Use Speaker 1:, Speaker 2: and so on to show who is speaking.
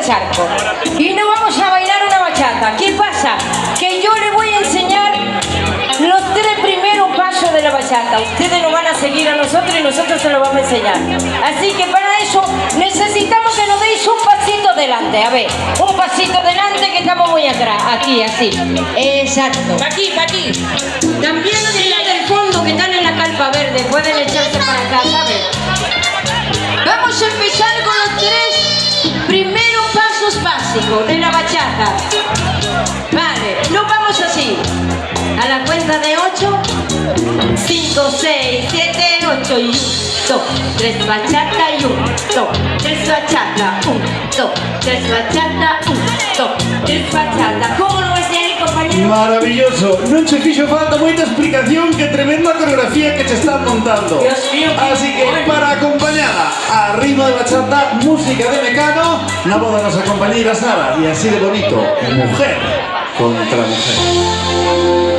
Speaker 1: charco. Y nos vamos a bailar una bachata. ¿Qué pasa? Que yo le voy a enseñar los 3 primeros pasos de la bachata. Ustedes nos van a seguir a nosotros y nosotros se lo vamos a enseñar. Así que para eso necesitamos que nos deis un pasito delante. A ver, un pasito delante que estamos muy atrás. Aquí, así. Exacto. Pa' aquí, pa' aquí. También los del fondo que están en la calpa verde pueden echarse para acá, ¿sabes? Vamos a empezar con los 3 primeros pasos básicos de la bachata. Vale, nos vamos así. A la cuenta de 8, 5, 6, 7, 8 y 1, 2, 3 bachata y 1, 2, 3 bachata, 1, 2, 3 bachata, 1, 2, 3 bachata. ¿Cómo lo ves ahí, compañero?
Speaker 2: Maravilloso. Non che fixo falta moita explicación, que tremenda coreografía que che están montando.
Speaker 1: Dios mío,
Speaker 2: así que para acompañada a ritmo de bachata, música de Mecano, na voz da nosa compañeira Sara, e así de bonito, mujer contra mujer.